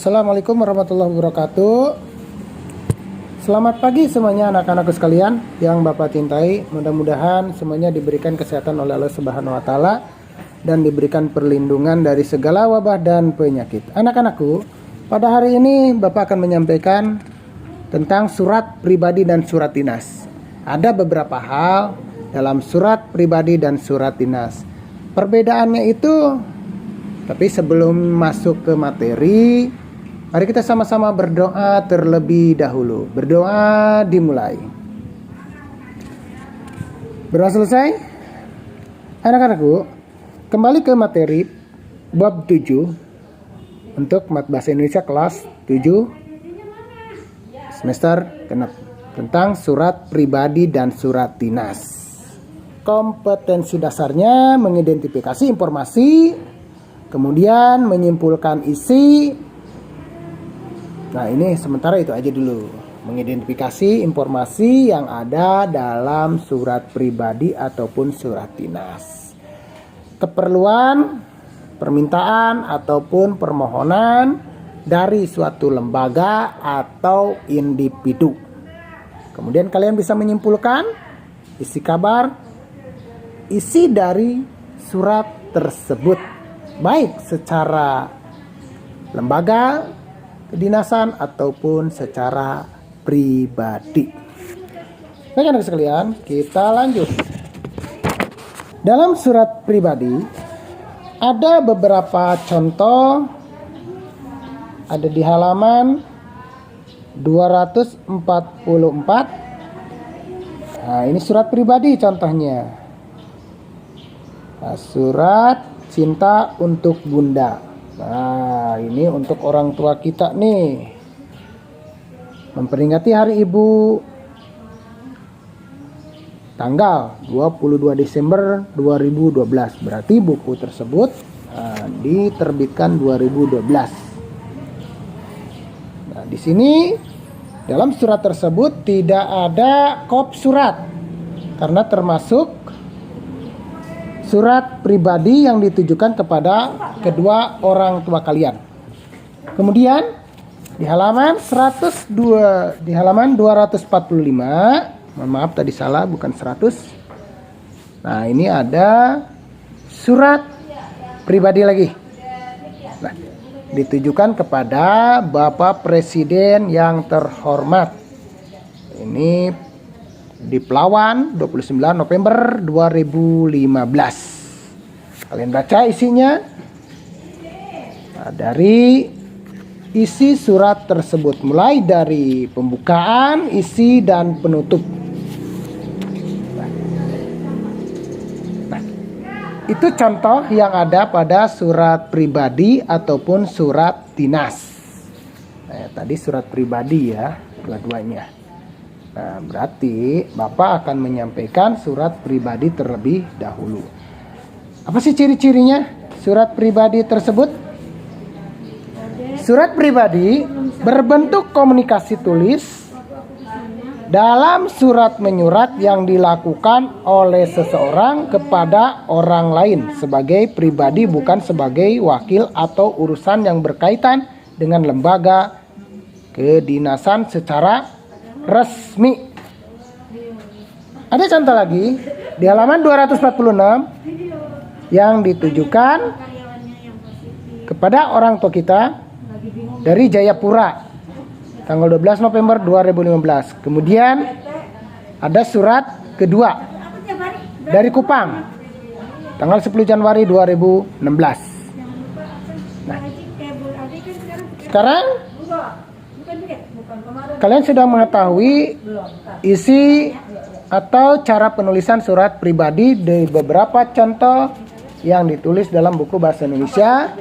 Assalamualaikum warahmatullahi wabarakatuh. Selamat pagi semuanya anak-anakku sekalian yang Bapak cintai. Mudah-mudahan semuanya diberikan kesehatan oleh Allah Subhanahu wa taala dan diberikan perlindungan dari segala wabah dan penyakit. Anak-anakku, pada hari ini Bapak akan menyampaikan tentang surat pribadi dan surat dinas. Ada beberapa hal dalam surat pribadi dan surat dinas. Perbedaannya itu, tapi sebelum masuk ke materi, mari kita sama-sama berdoa terlebih dahulu. Berdoa dimulai. Berdoa selesai? Anak-anakku, kembali ke materi bab 7 untuk Mat Bahasa Indonesia kelas 7 semester genap tentang surat pribadi dan surat dinas. Kompetensi dasarnya mengidentifikasi informasi, kemudian menyimpulkan isi. Nah, ini sementara itu aja dulu. Mengidentifikasi informasi yang ada dalam surat pribadi ataupun surat dinas. Keperluan, permintaan ataupun permohonan dari suatu lembaga atau individu. Kemudian kalian bisa menyimpulkan isi kabar, isi dari surat tersebut, baik secara lembaga, kedinasan ataupun secara pribadi. Baik anak sekalian, kita lanjut. Dalam surat pribadi ada beberapa contoh, ada di halaman 244. Nah, ini surat pribadi contohnya. Nah, surat cinta untuk Bunda. Nah, ini untuk orang tua kita nih. Memperingati Hari Ibu tanggal 22 Desember 2012. Berarti buku tersebut diterbitkan 2012. Nah, di sini dalam surat tersebut tidak ada kop surat karena termasuk surat pribadi yang ditujukan kepada kedua orang tua kalian. Kemudian di halaman 245, maaf tadi salah, bukan 100. Nah, ini ada surat pribadi lagi. Nah, ditujukan kepada Bapak Presiden yang terhormat. Ini di Pelawan 29 November 2015. Kalian baca isinya. Nah, dari isi surat tersebut mulai dari pembukaan, isi dan penutup. Nah, itu contoh yang ada pada surat pribadi ataupun surat dinas. Nah, tadi surat pribadi ya, dua-duanya. Nah, berarti Bapak akan menyampaikan surat pribadi terlebih dahulu. Apa sih ciri-cirinya surat pribadi tersebut? Surat pribadi berbentuk komunikasi tulis dalam surat menyurat yang dilakukan oleh seseorang kepada orang lain sebagai pribadi, bukan sebagai wakil atau urusan yang berkaitan dengan lembaga kedinasan secara resmi. Ada contoh lagi di halaman 246 yang ditujukan kepada orang tua kita dari Jayapura tanggal 12 November 2015. Kemudian ada surat kedua dari Kupang tanggal 10 Januari 2016. Nah, sekarang kalian sudah mengetahui isi atau cara penulisan surat pribadi di beberapa contoh yang ditulis dalam buku Bahasa Indonesia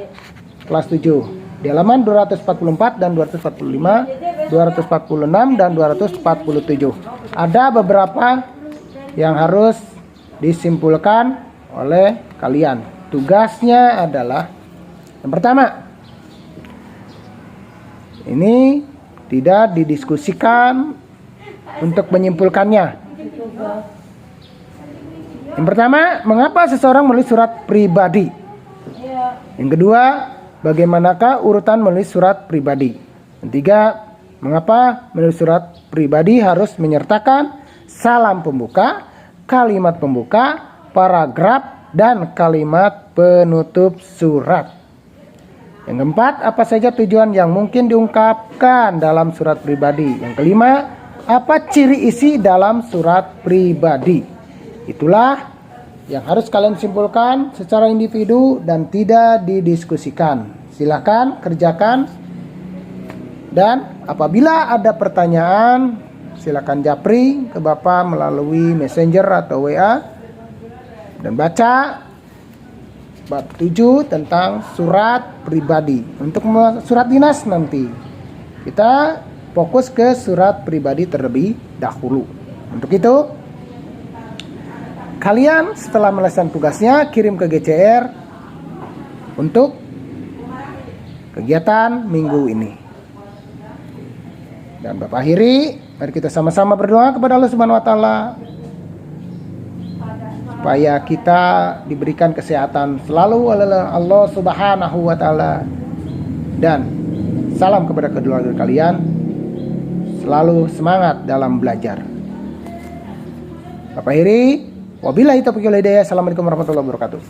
kelas 7 di halaman 244 dan 245, 246 dan 247. Ada beberapa yang harus disimpulkan oleh kalian. Tugasnya adalah yang pertama, ini tidak didiskusikan untuk menyimpulkannya. Yang pertama, mengapa seseorang menulis surat pribadi? Yang kedua, bagaimanakah urutan menulis surat pribadi? Yang ketiga, mengapa menulis surat pribadi harus menyertakan salam pembuka, kalimat pembuka, paragraf, dan kalimat penutup surat? Yang keempat, apa saja tujuan yang mungkin diungkapkan dalam surat pribadi? Yang kelima, apa ciri isi dalam surat pribadi? Itulah yang harus kalian simpulkan secara individu dan tidak didiskusikan. Silakan kerjakan, dan apabila ada pertanyaan silakan japri ke Bapak melalui Messenger atau WA, dan baca bab 7 tentang surat pribadi. Untuk surat dinas nanti kita fokus ke surat pribadi terlebih dahulu. Untuk itu, kalian setelah menyelesaikan tugasnya kirim ke GCR untuk kegiatan minggu ini. Dan Bapak akhiri, mari kita sama-sama berdoa kepada Allah Subhanahu wa taala supaya kita diberikan kesehatan selalu oleh Allah Subhanahu wa taala, dan salam kepada kedua kalian, selalu semangat dalam belajar. Bapak akhiri, wabillahi taufiq wal hidayah. Assalamualaikum warahmatullahi wabarakatuh.